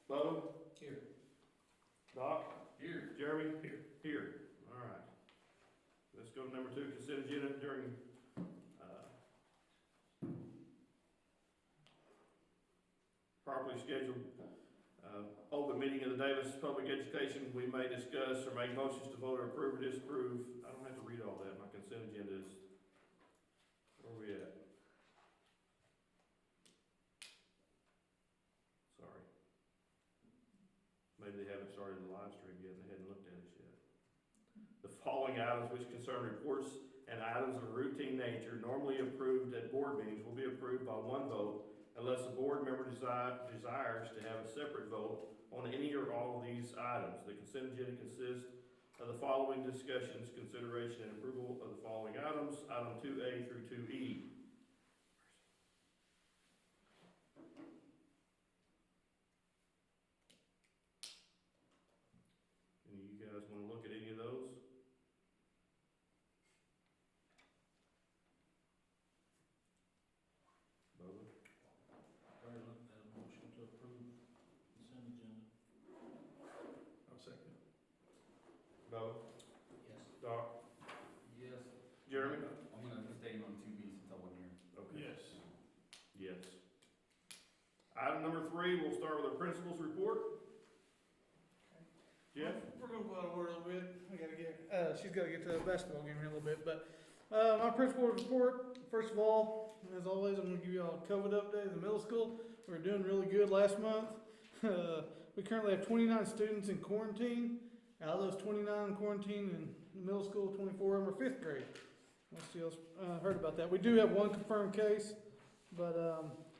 Bo? Here. Doc? Here. Jeremy? Here. All right. Let's go to number 2, consent agenda during, properly scheduled, open meeting of the Davis Public Education. We may discuss or make motions to vote or approve or disapprove. I don't have to read all that. My consent agenda is, where are we at? Sorry. Maybe they haven't started the live stream yet and they hadn't looked at us yet. The following items which concern reports and items of a routine nature normally approved at board meetings will be approved by one vote unless a board member desires to have a separate vote on any or all of these items. The consent agenda consists of the following discussions, consideration, and approval of the following items, item 2A through 2E. Any of you guys want to look at any of those? Bubba? Already looked at a motion to approve consent agenda. I'll second. Bubba? Yes. Doc? Yes. Jeremy? I'm gonna abstain on 2B since I wasn't here. Okay. Yes. Yes. Item number 3, we'll start with our principal's report. Jeff? We're gonna go out of order a little bit. I gotta get, she's gotta get to the basketball game here in a little bit, but, my principal's report, first of all, as always, I'm gonna give you all a COVID update in the middle school. We're doing really good last month. We currently have 29 students in quarantine. Out of those 29 in quarantine in the middle school, 24 of them are 5th grade. Unless you else, heard about that. We do have one confirmed case, but,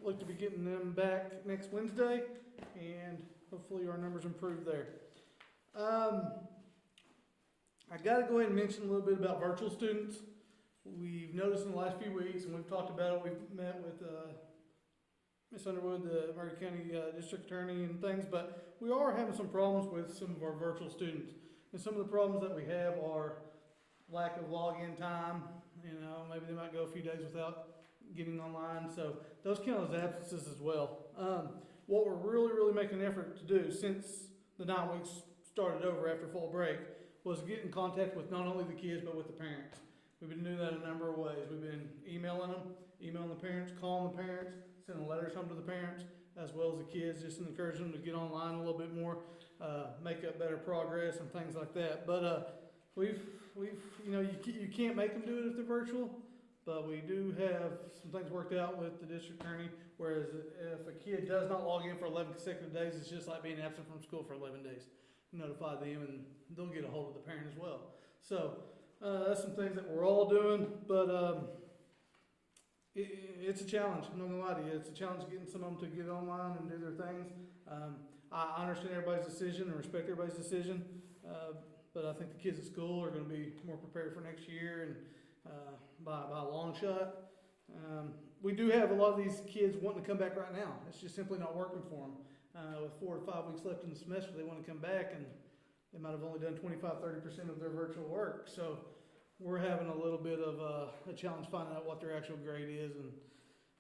look to be getting them back next Wednesday, and hopefully our numbers improve there. I gotta go ahead and mention a little bit about virtual students. We've noticed in the last few weeks, and we've talked about it, we've met with, Ms. Underwood, the Murray County, District Attorney and things, but we are having some problems with some of our virtual students. And some of the problems that we have are lack of login time, you know, maybe they might go a few days without getting online, so those count as absences as well. What we're really making an effort to do since the 9 weeks started over after fall break was get in contact with not only the kids but with the parents. We've been doing that a number of ways. We've been emailing them, emailing the parents, calling the parents, sending letters home to the parents, as well as the kids, just encouraging them to get online a little bit more, make up better progress and things like that. But we've you know, you can't make them do it if they're virtual, but we do have some things worked out with the district attorney, whereas if a kid does not log in for 11 consecutive days, it's just like being absent from school for 11 days. Notify them and they'll get a hold of the parent as well. So that's some things that we're all doing, but it's a challenge. I'm not gonna lie to you, it's a challenge getting some of them to get online and do their things. I understand everybody's decision and respect everybody's decision, but I think the kids at school are gonna be more prepared for next year and by a long shot. We do have a lot of these kids wanting to come back right now. It's just simply not working for them. With 4 to 5 weeks left in the semester, they want to come back and they might have only done 25–30% of their virtual work. So we're having a little bit of a challenge finding out what their actual grade is, and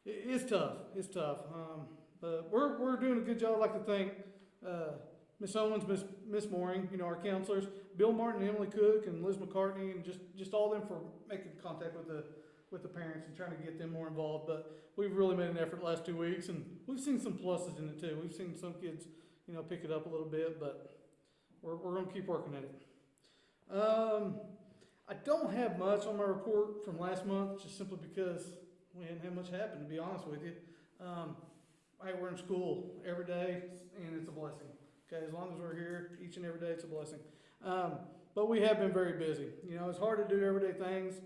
it's tough. It's tough. But we're doing a good job. I'd like to thank Miss Owens, Miss Mooring, you know, our counselors, Bill Martin, Emily Cook, and Liz McCartney, and just all of them for making contact with the parents and trying to get them more involved. But we've really made an effort the last 2 weeks, and we've seen some pluses in it too. We've seen some kids, you know, pick it up a little bit, but we're going to keep working at it. I don't have much on my report from last month, just simply because we hadn't had much happen, to be honest with you. We're in school every day, and it's a blessing. Okay, as long as we're here each and every day, it's a blessing. But we have been very busy. You know, it's hard to do everyday things.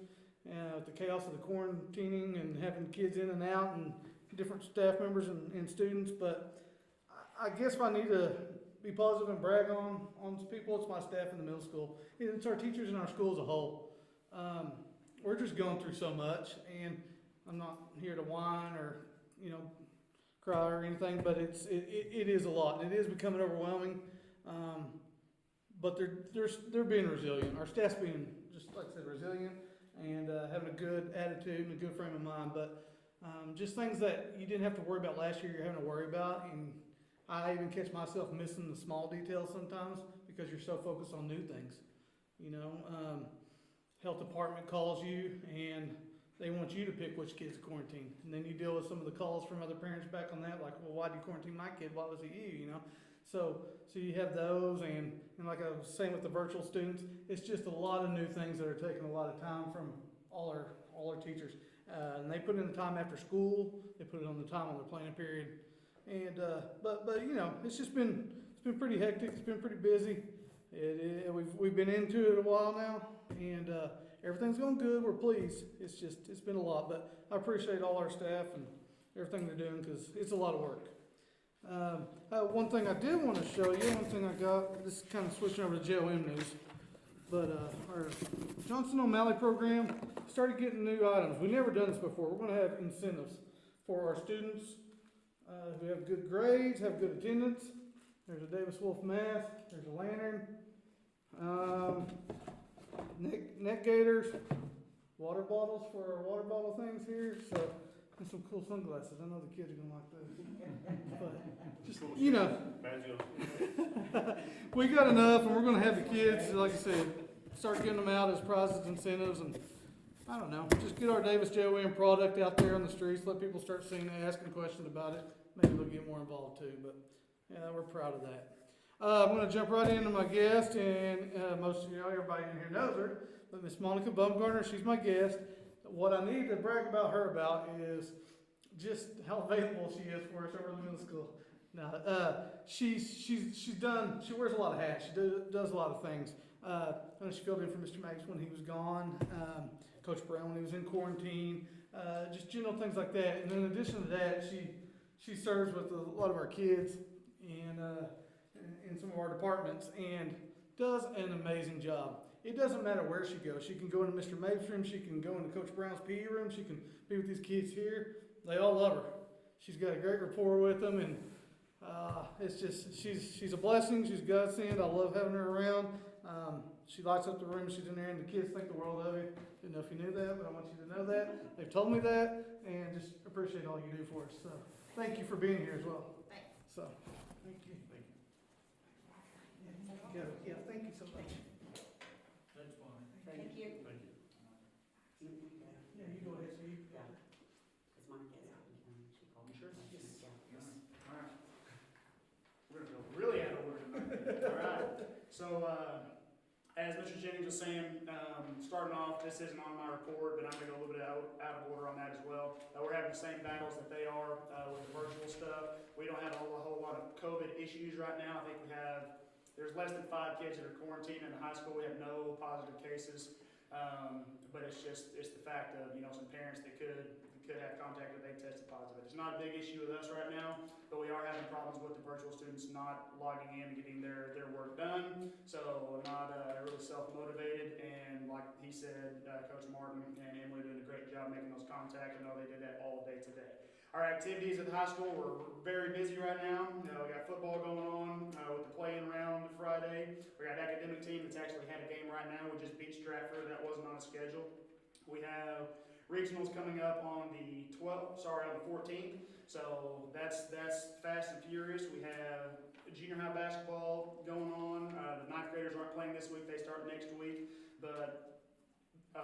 With the chaos of the quarantining and having kids in and out and different staff members and students, but I guess if I need to be positive and brag on some people, it's my staff in the middle school. It's our teachers in our school as a whole. We're just going through so much, and I'm not here to whine or, you know, cry or anything, but it is a lot. It is becoming overwhelming, but they're being resilient. Our staff's being, just like I said, resilient, and having a good attitude and a good frame of mind. But just things that you didn't have to worry about last year, you're having to worry about, and I even catch myself missing the small details sometimes because you're so focused on new things. You know, health department calls you and they want you to pick which kid's quarantine. And then you deal with some of the calls from other parents back on that, like, well, why'd you quarantine my kid? Why was it you, you know? So you have those, and like I was saying with the virtual students, it's just a lot of new things that are taking a lot of time from all our teachers. And they put in the time after school, they put it on the time on the planning period. And, but you know, it's been pretty hectic, it's been pretty busy. We've been into it a while now, and, everything's going good, we're pleased. It's been a lot, but I appreciate all our staff and everything they're doing, because it's a lot of work. One thing I did want to show you, one thing I got, this is kind of switching over to JOM news, but our Johnson O'Malley program started getting new items. We've never done this before. We're going to have incentives for our students who have good grades, have good attendance. There's a Davis Wolf mask, there's a lantern, neck gaiters, water bottles for our water bottle things here, so, and some cool sunglasses. I know the kids are gonna like those. But just, you know, we got enough, and we're gonna have the kids, like I said, start getting them out as prizes, incentives, and I don't know, just get our Davis JOM product out there on the streets, let people start seeing it, asking questions about it. Maybe they'll get more involved too, but yeah, we're proud of that. I'm gonna jump right into my guest, and most of you know, everybody in here knows her, but Miss Monica Bumgarner, she's my guest. What I need to brag about her about is just how available she is for us over in the middle school. Now, she wears a lot of hats. She does a lot of things. I know she filled in for Mr. Max when he was gone, Coach Brown when he was in quarantine, just general things like that. And in addition to that, she serves with a lot of our kids and in some of our departments, and does an amazing job. It doesn't matter where she goes. She can go into Mr. Mapes' room, she can go into Coach Brown's PE room, she can be with these kids here. They all love her. She's got a great rapport with them, and it's just, she's a blessing, she's a godsend. I love having her around. She lights up the room, she's in there, and the kids think the world of you. Didn't know if you knew that, but I want you to know that. They've told me that, and just appreciate all you do for us. So thank you for being here as well. Thanks. So, thank you. Yeah, thank you so much. Thanks, Bonnie. Thank you. Thank you. Yeah, you go ahead, so you. Yeah. Because Monica is out, she called me. Sure. Yes. Yeah. All right. We're gonna go really out of order tonight. All right. So, as Mr. Jennings was saying, starting off, this isn't on my report, but I'm gonna go a little bit out of order on that as well. We're having the same battles that they are with the virtual stuff. We don't have a whole lot of COVID issues right now. I think there's less than 5 kids that are quarantined in the high school. We have no positive cases. But it's the fact of, some parents that could have contact that they tested positive. It's not a big issue with us right now, but we are having problems with the virtual students not logging in and getting their work done. So not really self-motivated, and like he said, Coach Martin and Emily doing a great job making those contacts. I know they did that all day today. Our activities at the high school, we're very busy right now. We got football going on with the playing round Friday. We got an academic team that's actually had a game right now. We just beat Stratford. That wasn't on a schedule. We have regionals coming up on the 14th. So that's fast and furious. We have junior high basketball going on. The 9th graders aren't playing this week. They start next week. But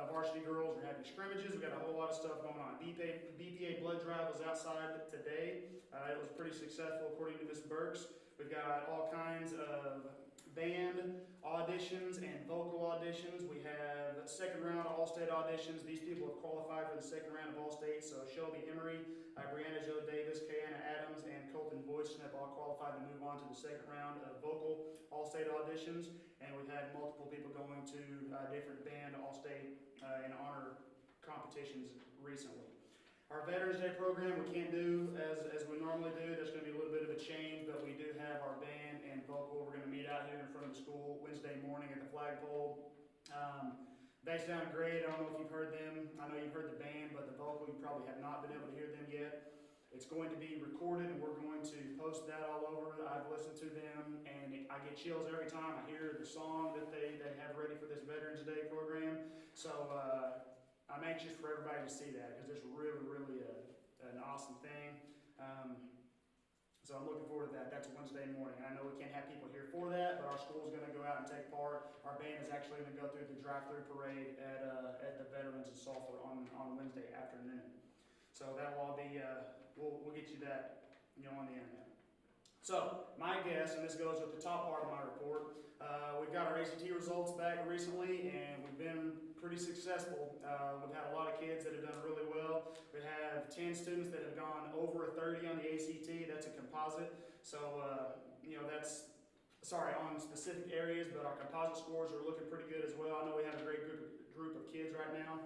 varsity girls are having scrimmages. We've got a whole lot of stuff going on. BPA blood drive was outside today. It was pretty successful according to Ms. Burks. We've got all kinds of band auditions and vocal auditions. We have second round All-State auditions. These people have qualified for the second round of All-State. So Shelby Emery, Brianna Jo Davis, Kayana Adams, and Colton Boyson have all qualified to move on to the second round of vocal All-State auditions. And we've had multiple people going to different band All-State and honor competitions recently. Our Veterans Day program we can't do as we normally do. There's going to be a little bit of a change, but we do have our band and vocal. We're going to meet out here in front of the school Wednesday morning at the flagpole. They sound great. I don't know if you've heard them. I know you've heard the band, but the vocal, you probably have not been able to hear them yet. It's going to be recorded, and we're going to post that all over. I've listened to them, and I get chills every time I hear the song that they have ready for this Veterans Day program. So I'm anxious for everybody to see that, because it's really, really an awesome thing. So I'm looking forward to that. That's Wednesday morning. I know we can't have people here for that, but our school's gonna go out and take part. Our band is actually gonna go through the drive-through parade at the Veterans in Sulphur on Wednesday afternoon. So that will all be, we'll get you that, on the internet. So, my guess, and this goes with the top part of my report, we've got our ACT results back recently, and we've been pretty successful. We've had a lot of kids that have done really well. We have 10 students that have gone over a 30 on the ACT. That's a composite. So, that's, on specific areas, but our composite scores are looking pretty good as well. I know we have a great group of kids right now.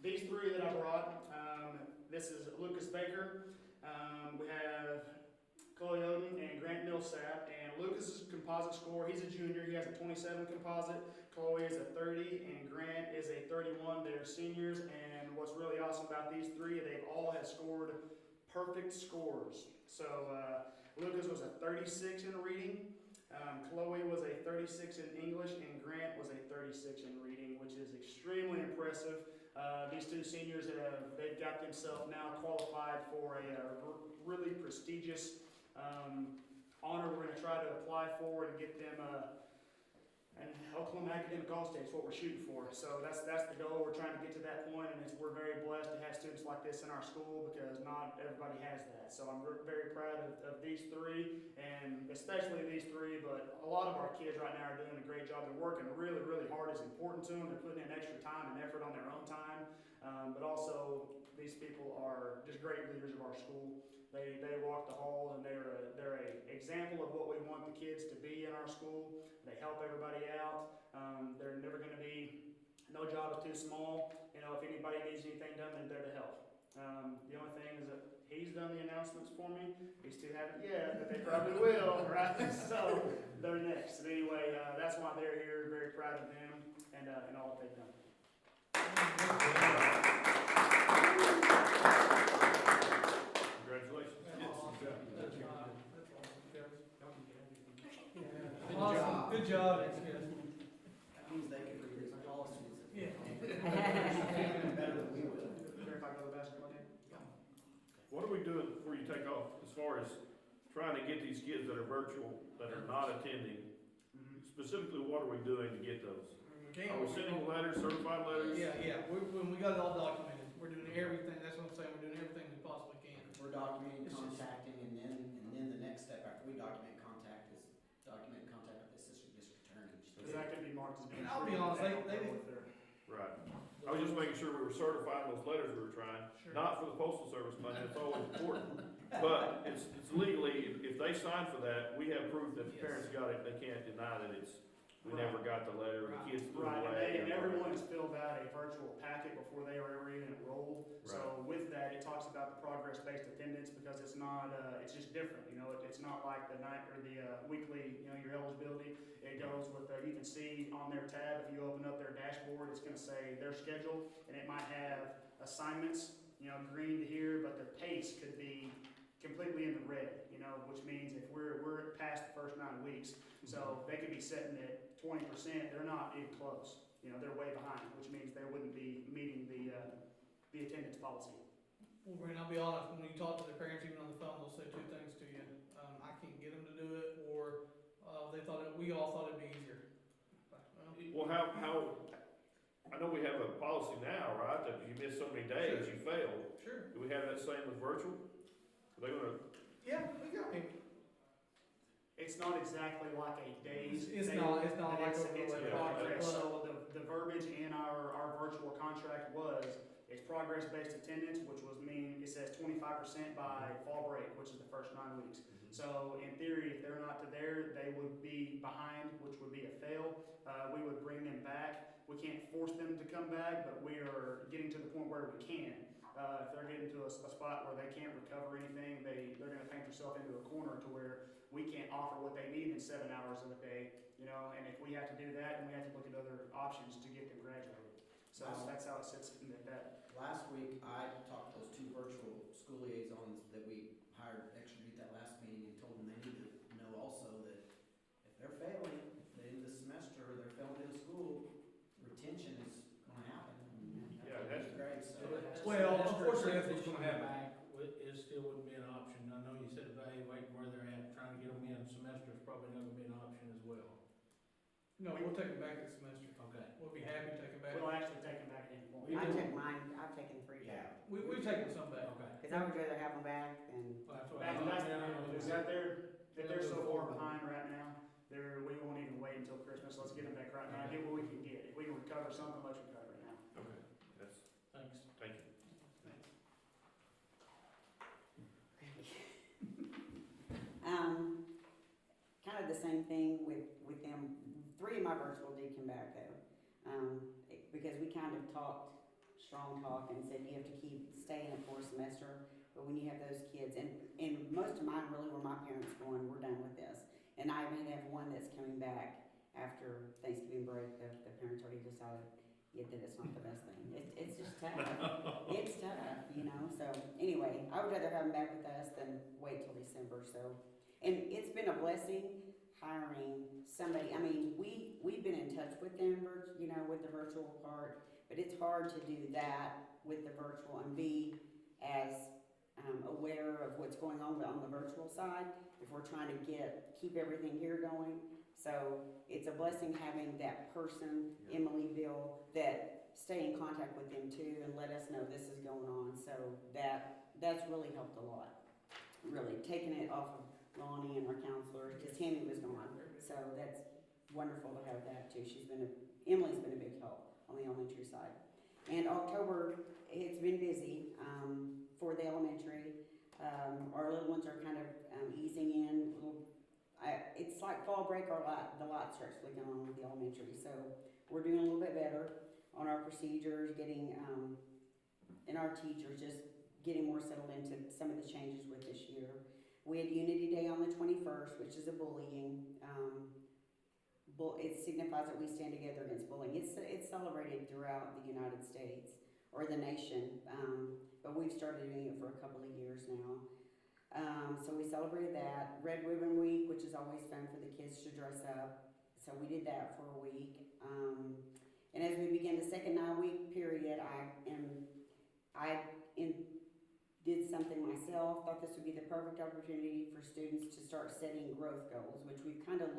These three that I brought, this is Lucas Baker. We have Chloe Oden and Grant Millsap. And Lucas's composite score, he's a junior. He has a 27 composite. Chloe is a 30, and Grant is a 31. They're seniors. And what's really awesome about these three, they all have scored perfect scores. So Lucas was a 36 in reading. Chloe was a 36 in English, and Grant was a 36 in reading, which is extremely impressive. These two seniors they've got themselves now qualified for a really prestigious honor we're going to try to apply for and get them an Oklahoma Academic All-State is what we're shooting for. So that's the goal. We're trying to get to that point, and we're very blessed to have students like this in our school because not everybody has that. So I'm very proud of these three, and especially these three, but a lot of our kids right now are doing a great job. They're working really, really hard. It's important to them. They're putting in extra time and effort on their own time, but also these people are just great leaders of our school. They walk the halls, and they're an example of what we want the kids to be in our school. They help everybody out. They're never going to be, no job is too small. If anybody needs anything done, they're there to help. The only thing is that he's done the announcements for me. These two haven't yet, but they probably will, right? So they're next. But anyway, that's why they're here. Very proud of them and all that they've done. Congratulations. Awesome. Good job. That means they could read it all students. Yeah. Better than we would. Care if I go to the basketball game? What are we doing before you take off as far as trying to get these kids that are virtual, that are not attending? Specifically, what are we doing to get those? Are we sending letters, certified letters? Yeah. When we got it all documented, we're doing everything. That's what I'm saying. We're doing everything we possibly can. We're documenting, It's just- contacting, and then the next step after we document contact is document contact with the assistant district attorney. Because that could be marked as being. And I'll be approved. honest, they- Right. I was just making sure we were certifying those letters we were trying, Sure. not for the postal service money, that's always important. But it's legally, if they sign for that, we have proof that the parents got it, they can't deny that we never got the letter, the kids threw it Right, away. and everyone has filled out a virtual packet before they were ever even enrolled. So with that, it talks about the progress-based attendance because it's not, it's just different, it's not like the night or the weekly, your eligibility. It goes with, you can see on their tab, if you open up their dashboard, it's gonna say their schedule, and it might have assignments, green to here, but their pace could be completely in the red, which means if we're past the first 9 weeks, so they could be sitting at 20%, they're not even close. They're way behind, which means they wouldn't be meeting the attendance policy. Well, Brent, I'll be honest, when you talk to their parents, even on the phone, they'll say two things to you. I can't get them to do it, or we all thought it'd be easier. Well, how, I know we have a policy now, right, that if you miss so many days, you fail. Sure. Do we have that same with virtual? Are they gonna, Yeah, we got it. It's not exactly like a day's. It's day, not but like it's a a Yeah. progress. So the verbiage in our virtual contract was, it's progress-based attendance, which was it says 25% by fall break, which is the first 9 weeks. So in theory, if they're not to there, they would be behind, which would be a fail. We would bring them back. We can't force them to come back, but we are getting to the point where we can. If they're getting to a spot where they can't recover anything, they're going to paint themselves into a corner to where we can't offer what they need in 7 hours of a day, and if we have to do that, then we have to look at other options to get them graduated. So that's how it sits in that. Last week, I talked to those two virtual school liaisons that we hired extra at that last meeting and told them they need to know also that if they're failing at the end of the semester or they're failing in school, retention is gonna happen. Yeah, that's- great. So Well, unfortunately, that's what's what's gonna gonna happen. It still wouldn't be an option. I know you said evaluate second semester is probably not gonna be an option as well. No, we'll take them back this semester. Okay. We'll be happy to take them back. We'll actually take them back anymore. We I do. took mine, I've taken 3 back, We've taken some back. Okay. cause I would rather have them back than, Well, that's what That's, I that's, thought. is that they're so far behind right now, we won't even wait until Christmas, let's get them back right now, get what we can get. If we can recover something, let's recover it now. Okay, that's, Thanks. thank you. kind of the same thing with them. 3 of my virtual did come back though. Because we kind of talked, strong talk, and said you have to stay in it for a semester. But when you have those kids, and most of mine really were my parents going, we're done with this. And I even have one that's coming back after Thanksgiving break. The parents already decided that it's not the best thing. It's just tough. It's tough, you know. So anyway, I would rather have them back with us than wait till December. So, and it's been a blessing hiring somebody. I mean, we've been in touch with them, you know, with the virtual part, but it's hard to do that with the virtual and be as aware of what's going on the virtual side if we're trying to keep everything here going. So it's a blessing having that person, Emily Bill, that stay in contact with them too and let us know this is going on. So that's really helped a lot. Really taking it off of Lonnie and our counselors because Tammy was gone. So that's wonderful to have that too. Emily's been a big help on the elementary side. And October, it's been busy for the elementary. Our little ones are kind of easing in. It's like fall break, the light starts flicking on with the elementary. So we're doing a little bit better on our procedures, and our teachers just getting more settled into some of the changes with this year. We had Unity Day on the 21st, which is a bullying. It signifies that we stand together against bullying. It's celebrated throughout the United States or the nation, but we've started doing it for a couple of years now. So we celebrated that. Red Ribbon Week, which is always fun for the kids to dress up. So we did that for a week. And as we begin the second 9-week period, I did something myself. Thought this would be the perfect opportunity for students to start setting growth goals, which we've kind of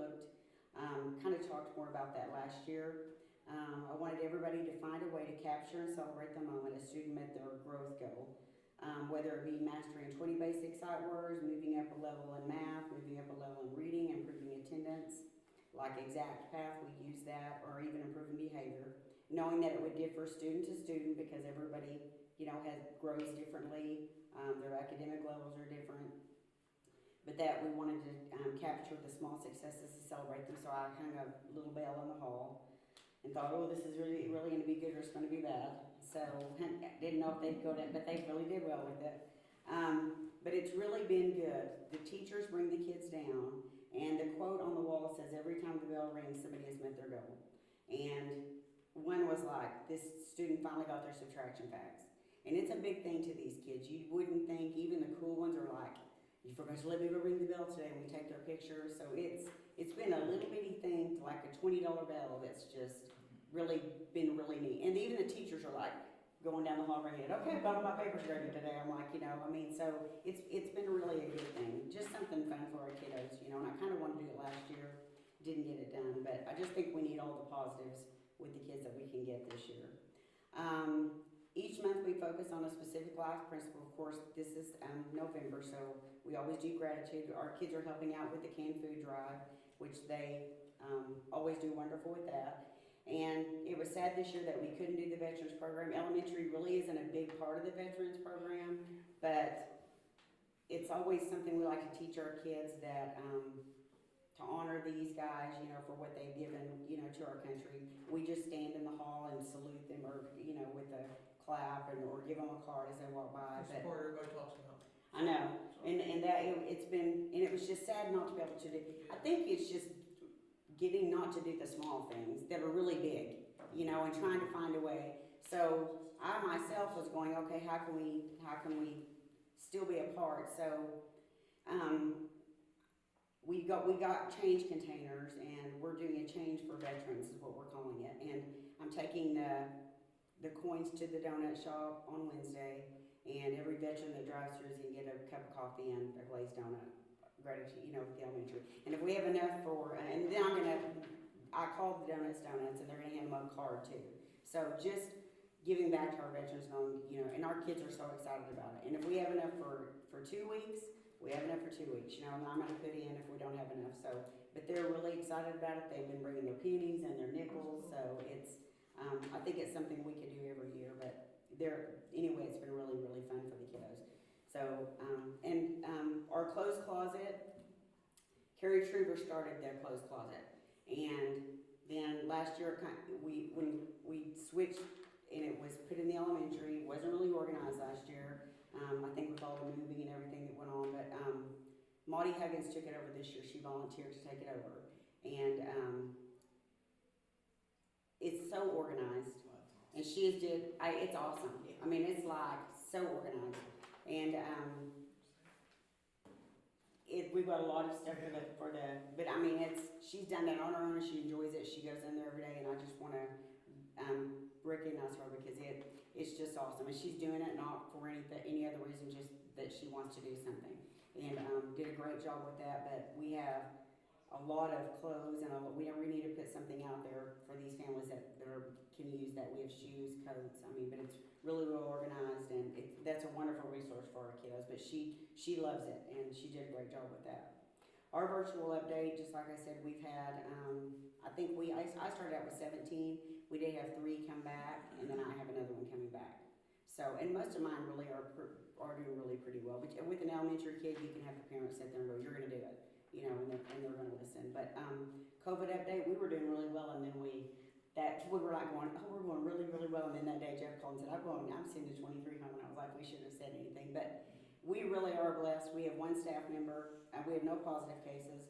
talked more about that last year. I wanted everybody to find a way to capture and celebrate the moment a student met their growth goal. Whether it be mastering 20 basic sight words, moving up a level in math, moving up a level in reading, improving attendance, like Exact Path, we use that, or even improving behavior. Knowing that it would differ student to student because everybody, you know, grows differently, their academic levels are different. But that we wanted to capture the small successes to celebrate them, so I hung a little bell in the hall and thought, oh, this is really going to be good or it's going to be bad. So didn't know if they'd go to it, but they really did well with it. But it's really been good. The teachers bring the kids down, and the quote on the wall says, every time the bell rings, somebody has met their goal. And one was like, this student finally got their subtraction facts. And it's a big thing to these kids. You wouldn't think, even the cool ones are like, you forgot to let me go ring the bell today, and we take their pictures. So it's been a little bitty thing, like a $20 bell that's just really been really neat. And even the teachers are like going down the hall ringing it, okay, I've got all my papers ready today. I'm like, you know, I mean, so it's been really a good thing. Just something fun for our kiddos, you know, and I kind of wanted to do it last year, didn't get it done, but I just think we need all the positives with the kids that we can get this year. Each month we focus on a specific life principle. Of course, this is November, so we always do gratitude. Our kids are helping out with the canned food drive, which they always do wonderful with that. And it was sad this year that we couldn't do the veterans program. Elementary really isn't a big part of the veterans program, but it's always something we like to teach our kids, that to honor these guys, you know, for what they've given, you know, to our country. We just stand in the hall and salute them, or, you know, with a clap, or give them a card as they walk by. That's the part everybody talks about. I know, and that it's been, and it was just sad not to be able to do. I think it's just getting not to do the small things that are really big, you know, and trying to find a way. So I myself was going, okay, how can we still be a part? So we got change containers, and we're doing a change for veterans is what we're calling it. And I'm taking the coins to the donut shop on Wednesday, and every veteran that drives through can get a cup of coffee and a glazed donut gratitude, you know, with the elementary. And if we have enough for, and then I called the Donuts, and they're gonna hand them a card too. So just giving back to our veterans, you know, and our kids are so excited about it. And if we have enough for 2 weeks, we have enough for 2 weeks, you know, and I'm gonna put in if we don't have enough, so. But they're really excited about it, they've been bringing their pennies and their nickels, so it's, I think it's something we could do every year, but anyway, it's been really, really fun for the kiddos. So, our clothes closet, Carrie Truver started their clothes closet. And then last year, when we switched, and it was put in the elementary, it wasn't really organized last year. I think with all the moving and everything that went on, but, Maudie Huggins took it over this year, she volunteered to take it over. And, it's so organized. And she did, it's awesome. I mean, it's like so organized. And, we've got a lot of stuff but I mean, she's done that on her own, and she enjoys it. She goes in there every day, and I just wanna, recognize her because it's just awesome. And she's doing it not for any other reason, just that she wants to do something. And, did a great job with that, but we have a lot of clothes, and we need to put something out there for these families that can use that. We have shoes, coats, I mean, but it's really well organized, and that's a wonderful resource for our kiddos, but she loves it, and she did a great job with that. Our virtual update, just like I said, we've had, I started out with 17, we did have 3 come back, and then I have another one coming back. So, and most of mine really are doing really pretty well, but with an elementary kid, you can have the parents sit there and go, you're gonna do it, you know, and they're gonna listen. But, COVID update, we were doing really well, and then we were like going, oh, we're going really, really well. And then that day Jeff called and said, I'm sending 23 home. And I was like, we shouldn't have said anything. But we really are blessed. We have 1 staff member. We have no positive cases.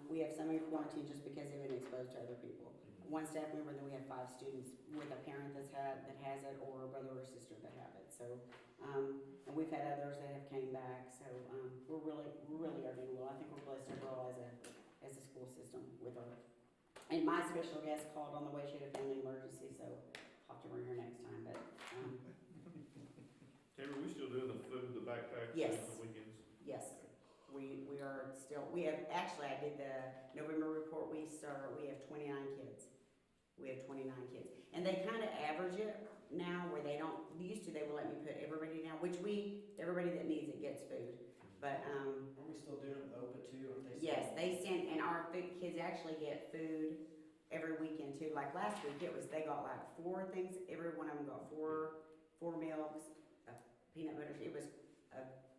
We have some in quarantine just because they've been exposed to other people. 1 staff member, and then we have 5 students with a parent that has it, or a brother or sister that have it. So, and we've had others that have came back. So, we really are doing well. I think we're blessed overall as a school system with our. And my special guest called on the way, she had a family emergency, so I'll have to bring her next time, but, Tammy, we still doing the food, the backpacks Yes. on the weekends? yes, we are still, I did the November report, we have 29 kids. We have 29 kids. And they kinda average it now, where they would let me put everybody down, everybody that needs it gets food. But, Are we still doing it with OPA too? Aren't they yes, still- they send, and our food kids actually get food every weekend too. Like last week, they got like 4 things, every one of them got 4 meals, peanut butter, it was,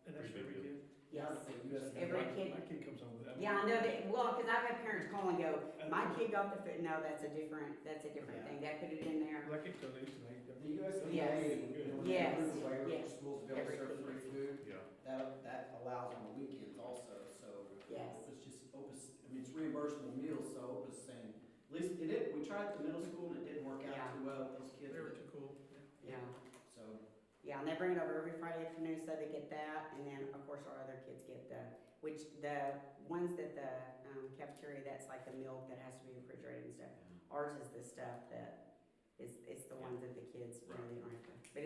And that's for every kid? yes. US Every kid. My kid comes home with that. Yeah, I know that, well, cause I've had parents call and go, my kid got the food, no, that's a different Yeah. thing, that put it in there. Like it goes east and they. The USDA, Yes. when they Yes. approve the waiver Yes. for schools to be able to Every serve kid. free food, Yeah. that allows on the weekends also, so. Yes. It's just, OPA's, I mean, it's reimbursable meals, so OPA's saying, at least we tried at the middle school and it didn't work Yeah. out too well with those kids, They were but- too cool. Yeah, so. yeah, and they bring it over every Friday afternoon, so they get that, and then, of course, our other kids get the ones that the cafeteria, that's like the milk that has to be refrigerated and stuff. Ours is the stuff that it's the ones that the kids, you know, they don't have to, but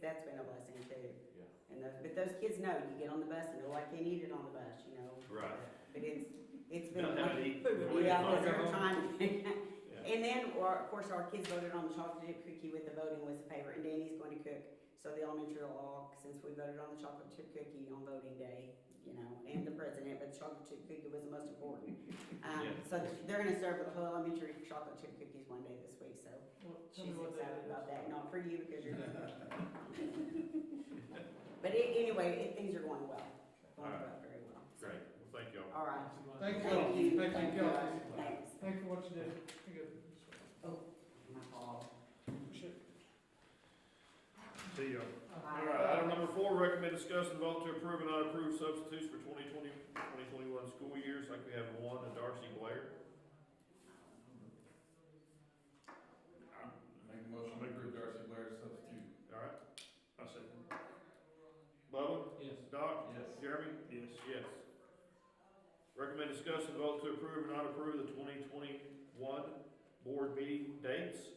that's been a blessing too. Yeah. And but those kids know, you get on the bus and they're like, they need it on the bus, you know? Right. But it's been. They'll have to eat before they Yeah, go because they're home. trying to. Yeah. And then, of course, our kids voted on the chocolate chip cookie with the voting was a favorite, and Danny's going to cook. So the elementary will all, since we voted on the chocolate chip cookie on voting day, you know, and the president, but the chocolate chip cookie was the most important. Yeah. So they're gonna serve the whole elementary chocolate chip cookies one day this week, so Well, tell she's me what that excited is. about that. Not for you, because you're. But anyway, things are going well. Going Alright. well, very well. Great, well, thank y'all. All right. Thank you. Thank you. Thank you. Thanks. Thanks for what you did. My fault. See y'all. Bye. All right, item number 4, recommend, discuss, and vote to approve and not approve substitutes for 2020-2021 school years. Like we have one, and Darcy Blair. Make a motion to approve Darcy Blair's substitute. All right, I'll second. Bubba? Yes. Doc? Yes. Jeremy? Yes. Yes. Recommend, discuss, and vote to approve or not approve the 2021 board meeting dates.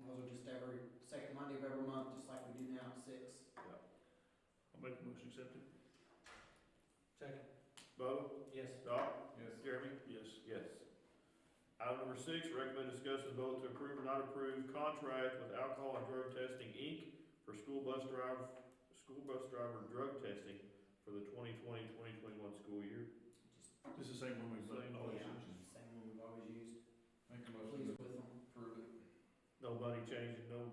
Those are just every second Monday of every month, just like we do now at 6. I'll make the motion accepted. Second. 6, recommend, discuss, and vote to approve or not approve contract with Alcohol and Drug Testing, Inc. for school bus driver drug testing for the 2020-2021 school year. Just the same one we put. Same Oh, one. yeah, same one we've always used. Make a motion Pleased to with them. approve it. No money changing, no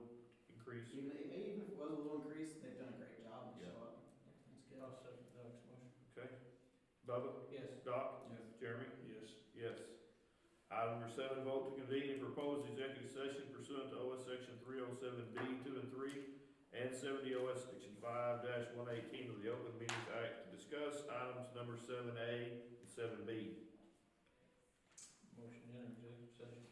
increase. Even if it was a little increase, they've done a great job. Yeah. So, everything's good. I'll second Doug's motion. Okay. Bubba? Yes. Doc? Yes. Jeremy? Yes. Yes. Item number 7, vote to convene and propose executive session pursuant to OS Section 307B 2 and 3 and 70 OS Section 5-118 of the Open Meetings Act to discuss items number 7A and 7B. Motion to enter executive session.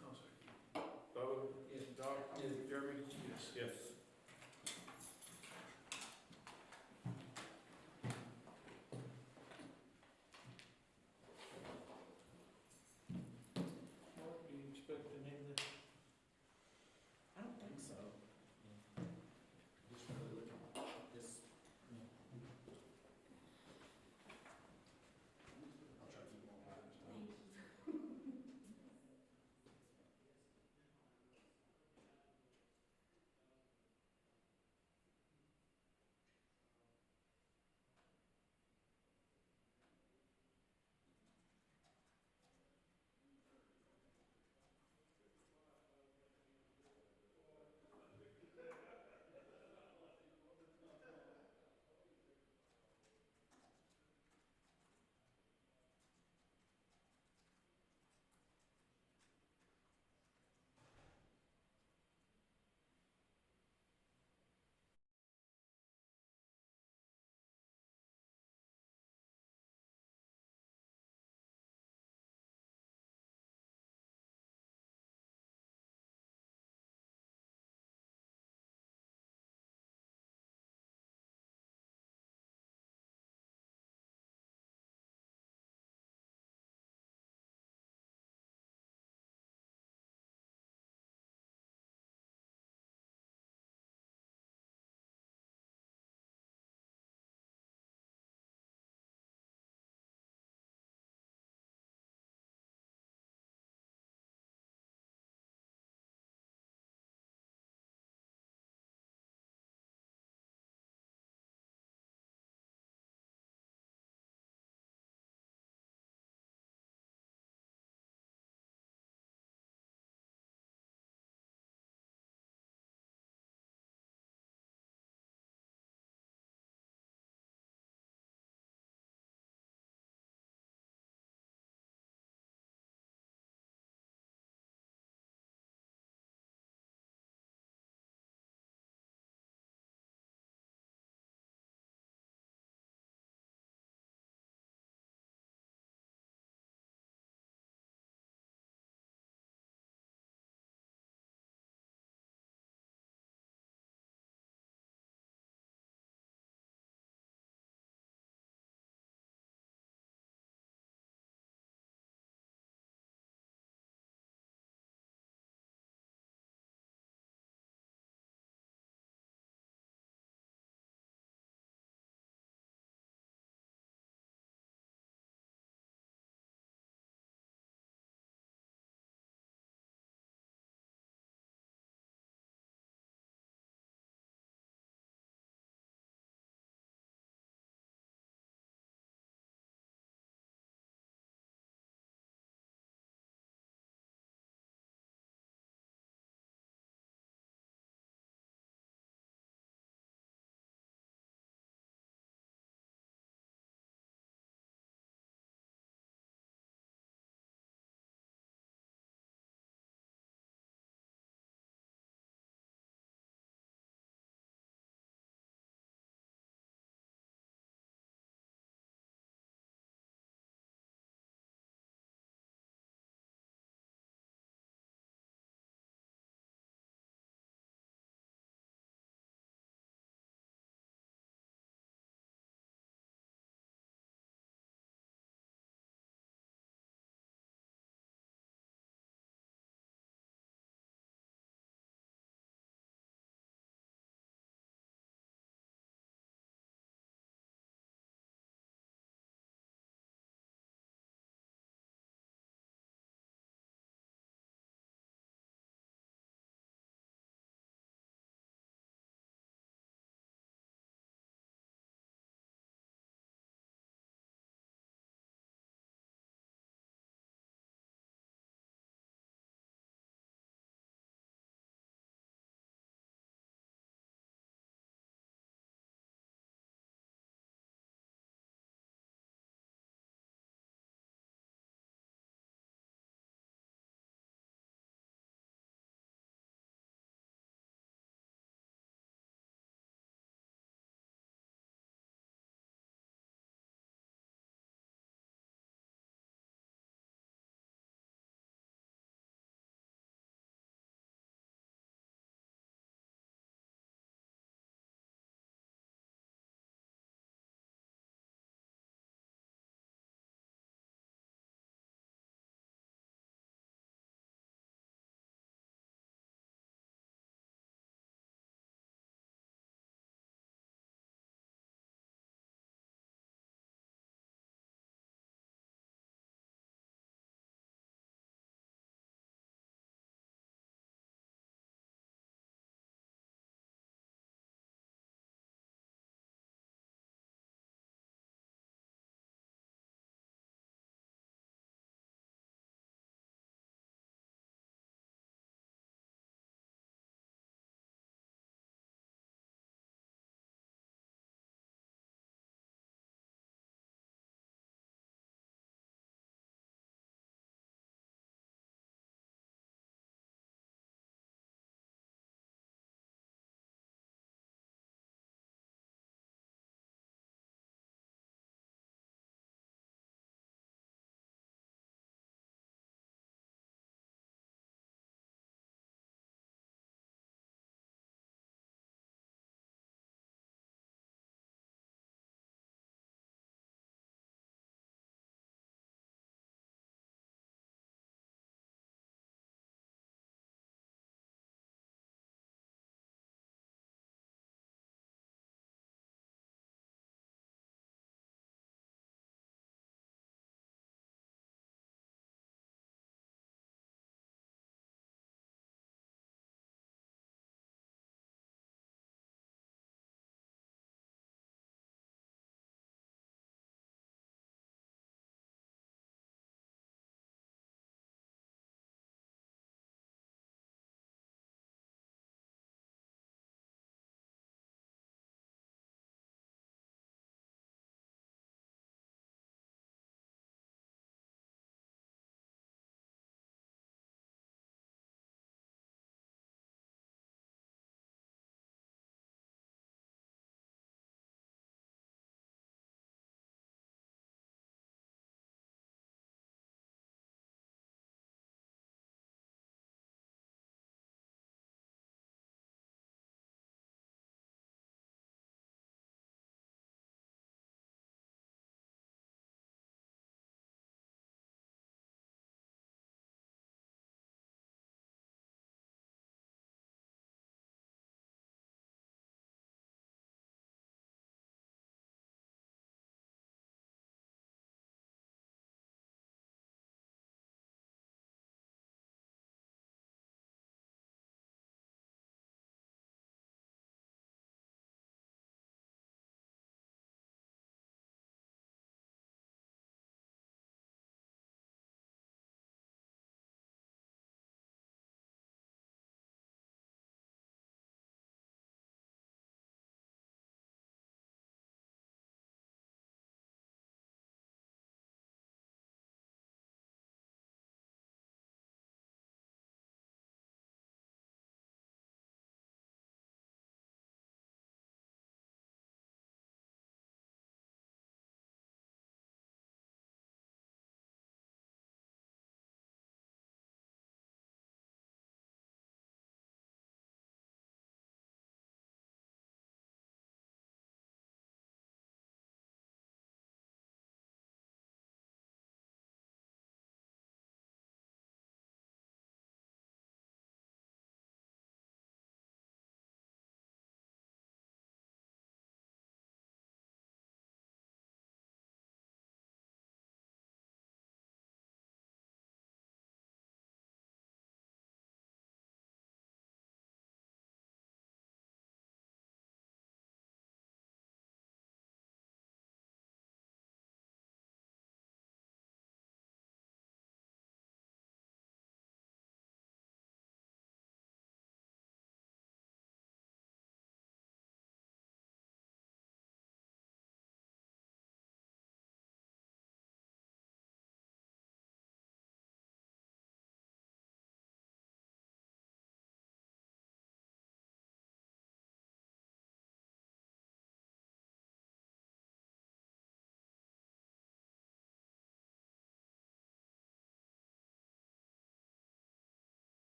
I'll second. Bubba? Yes. Doc? Yes. Jeremy? Yes. Yes. Mark, do you expect to need this? I don't think so. Just really looking at this. I'll try to keep them all right.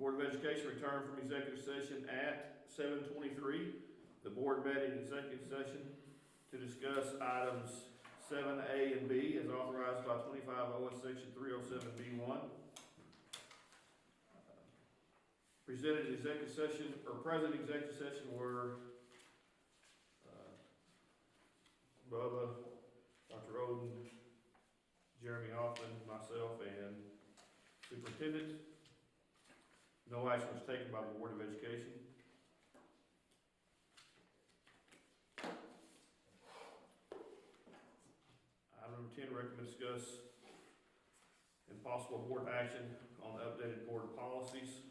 Board of Education returned from executive session at 7:23. The board met in executive session to discuss items 7A and B as authorized by 25 OS Section 307B1. Presented in executive session, or present in executive session were Bubba, Dr. Oden, Jeremy Hoffman, myself, and superintendent. No action was taken by the Board of Education. Item number 10, recommend discuss and possible board action on the updated board policies.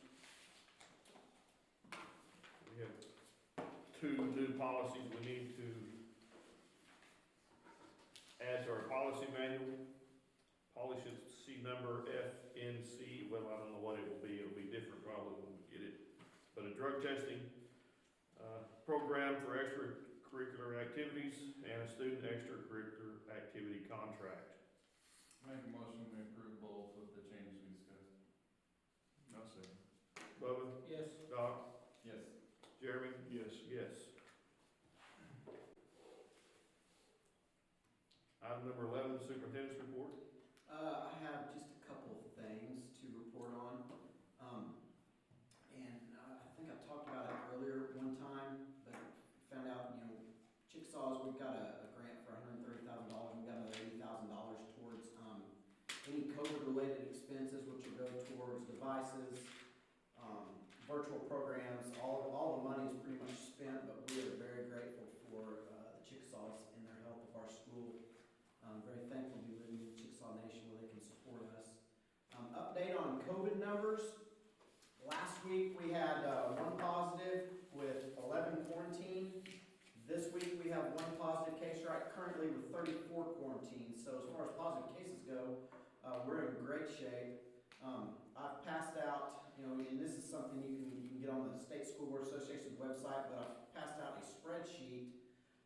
We have 2 new policies we need to add to our policy manual. Policy number FNC, well, I don't know what it will be. It'll be different probably when we get it. But a drug testing program for extracurricular activities and a student extracurricular activity contract. Make a motion to approve both with the changes we discussed. I'll second. Bubba? Yes. Doc? Yes. Jeremy? Yes. Yes. Item number 11, superintendent's report. I have just a couple of things to report on. I think I talked about it earlier one time, but found out, Chickasaws, we've got a grant for $130,000. We've got another $80,000 towards any COVID-related expenses, which will go towards devices, virtual programs. All the money is pretty much spent, but we are very grateful for the Chickasaws and their help of our school. I'm very thankful to be living in the Chickasaw Nation where they can support us. Update on COVID numbers. Last week we had 1 positive with 11 quarantined. This week we have 1 positive case right currently with 34 quarantined. So as far as positive cases go, we're in great shape. I've passed out, and this is something you can get on the State School Board Association's website, but I've passed out a spreadsheet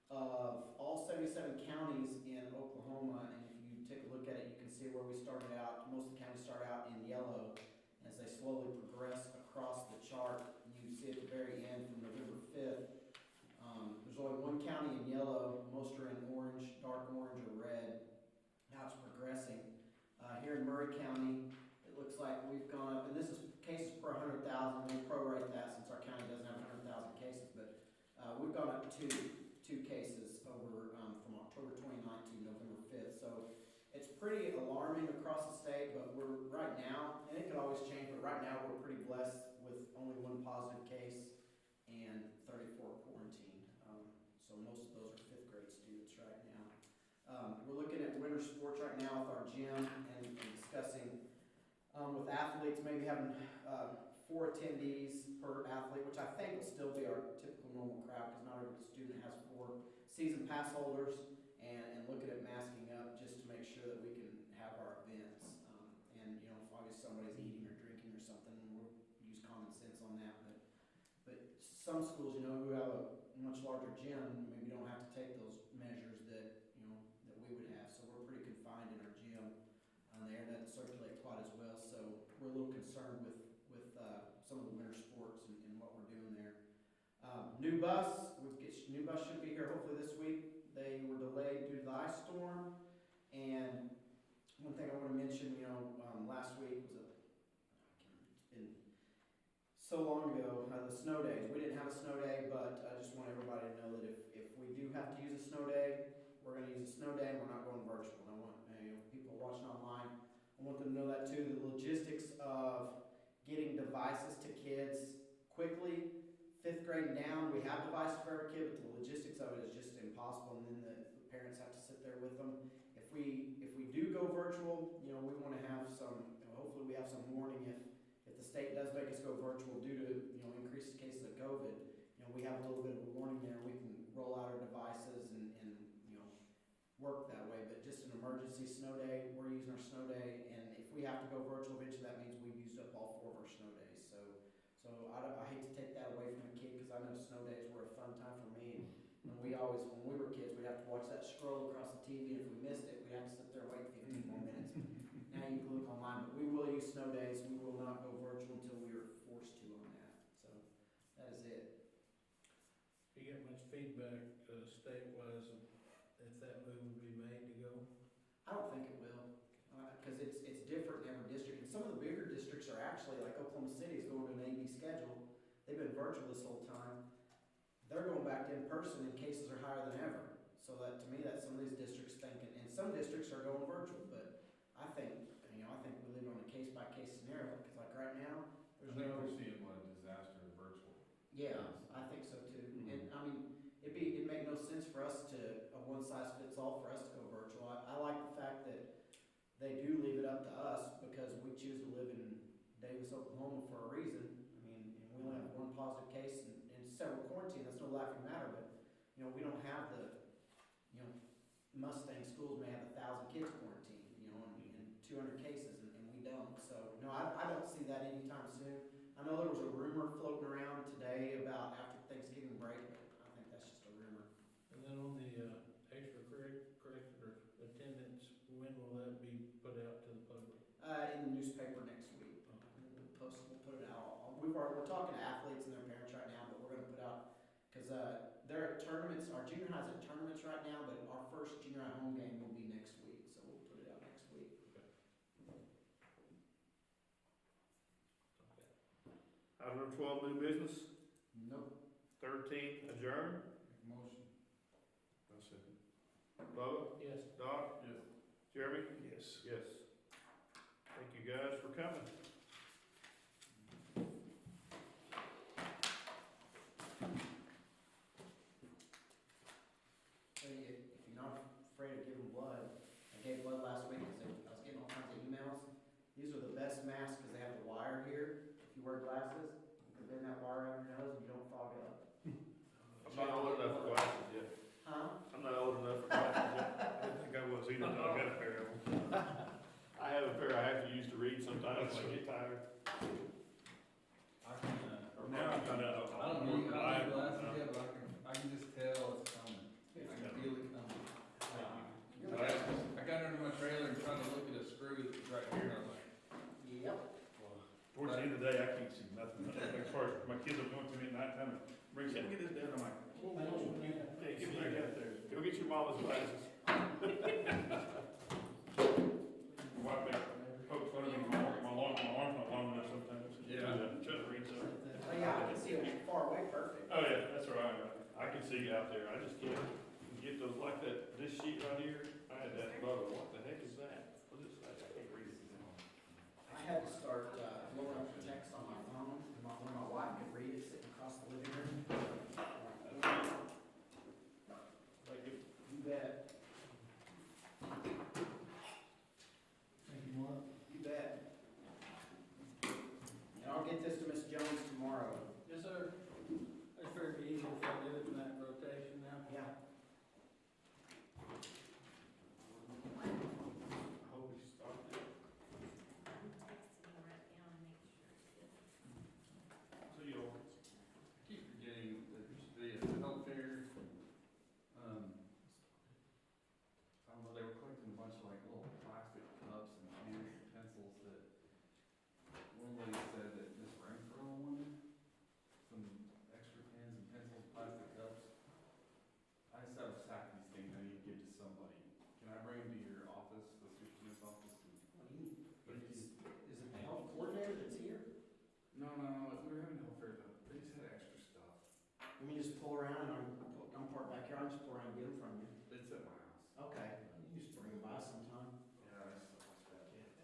of all 77 counties in Oklahoma, and if you take a look at it, you can see where we started out. Most of the counties start out in yellow. As they slowly progress across the chart, you see at the very end from November 5th, there's only 1 county in yellow, most are in orange, dark orange or red. How it's progressing. Here in Murray County, it looks like we've gone up, and this is cases per 100,000, we prorate that since our county doesn't have 100,000 cases, but we've gone up 2 cases over from October 29th to November 5th. So it's pretty alarming across the state, but we're right now, and it could always change, but right now we're pretty blessed with only 1 positive case and 34 quarantined. So most of those are 5th grade students right now. We're looking at winter sports right now with our gym and discussing with athletes, maybe having 4 attendees per athlete, which I think will still be our typical normal crowd because not every student has 4 season pass holders, and looking at masking up just to make sure that we can have our events. If obviously somebody's eating or drinking or something, we'll use common sense on that. But some schools, who have a much larger gym, maybe don't have to take those measures that we would have. So we're pretty confined in our gym. The air doesn't circulate quite as well, so we're a little concerned with some of the winter sports and what we're doing there. New bus should be here hopefully this week. They were delayed due to the ice storm. And one thing I want to mention, last week was been so long ago, the snow days. We didn't have a snow day, but I just want everybody to know that if we do have to use a snow day, we're going to use a snow day and we're not going virtual. And I want people watching online, I want them to know that too. The logistics of getting devices to kids quickly, 5th grade and down, we have devices for every kid, but the logistics of it is just impossible, and then the parents have to sit there with them. If we do go virtual, we want to have some, hopefully we have some warning if the state does make us go virtual due to, increased cases of COVID, we have a little bit of a warning there. We can roll out our devices and work that way, but just an emergency snow day, we're using our snow day, and if we have to go virtual eventually, that means we've used up all 4 of our snow days. So I hate to take that away from a kid, because I know snow days were a fun time for me. And when we were kids, we'd have to watch that scroll across the TV, and if we missed it, we'd have to sit there and wait 15 more minutes. Now you can look online, but we will use snow days. We will not go virtual until we are forced get much feedback, state-wise, if that move would be made to go? I don't think it will, cause it's different in every district, and some of the bigger districts are actually, like Oklahoma City is going to an AB schedule. They've been virtual this whole time. They're going back to in person and cases are higher than ever. So that, to me, that's some of these districts thinking, and some districts are going virtual, but I think, I think we live on a case-by-case scenario, because like right now, I there's think no. we're seeing what a disaster of virtual. Yeah, I think so too. And I mean, it'd make no sense for us to, a one-size-fits-all for us to go virtual. I like the fact that they do leave it up to us because we choose to live in Davis, Oklahoma for a reason. I mean, and we only have one positive case and several quarantine, that's no laughing matter, but, we don't have the, Mustang schools may have 1,000 kids quarantined, and 200 cases, and we don't. So, no, I don't see that anytime soon. I know there was a rumor floating around today about after Thanksgiving break, but I think that's just a rumor. And then on the, extracurricular attendance, when will that be put out to the public? In the newspaper next week. We'll put it out. We're talking to athletes and their parents right now, but we're gonna put out, cause, they're at tournaments, our junior high's at tournaments right now, but our first junior high home game will be next week, so we'll put it out next week. Item number 12, new business. Nope. 13, adjourn. Make a motion. I'll second. Bubba? Yes. Doc? Yes. Jeremy? Yes. Yes. Thank you guys for coming. So if you're not afraid of giving blood, I gave blood last week because I was getting all kinds of emails. These are the best masks because they have the wire here. If you wear glasses, you can bend that wire around your nose and you don't fog up. I'm not old enough for glasses yet. Huh? I'm not old enough for glasses yet. I didn't think I was either, until I got a pair of them. I have a pair I have to use to read sometimes when I get tired. I can, Now I found out. I don't need glasses yet, but I can just tell it's coming. I can feel it coming. I got under my trailer and tried to look at a screw that's right here, and I was like, Yep. Towards the end of the day, I can't see nothing. As far as my kids are going to me at nighttime, and bring, let me get this down. I'm like, whoa, Hey, get back out there. Go get your mama's glasses. My wife pokes fun of me, my arm's not long enough sometimes. Yeah. Try to read something. Oh, yeah, I can see it far away perfect. Oh, yeah, that's right. I can see out there, I just can't get those like that, this sheet right here, I had that bubble, what the heck is that? What is that? I can't read it. I had to start blowing up the text on my phone, and when my wife could read it sitting across the living room. Like, You bet. Thank you, Mark. You bet. And I'll get this to Miss Jones tomorrow. Yes, sir. I figured it'd be easier if I did it in that rotation now. Yeah. I hope we stopped it. So you'll, keep forgetting that the healthcare, I don't know, they were collecting a bunch of like little plastic cups and pens and pencils that one lady said that Miss Renfro wanted, some extra pens and pencils, plastic cups. I just have a stack of these things I need to give to somebody. Can I bring them to your office, the superintendent's office? What do you need? Is it the health coordinator that's here? No, we were having health fairs, they just had extra stuff. Let me just pull around, I'm parked back here, I'll just pull around and get them from you.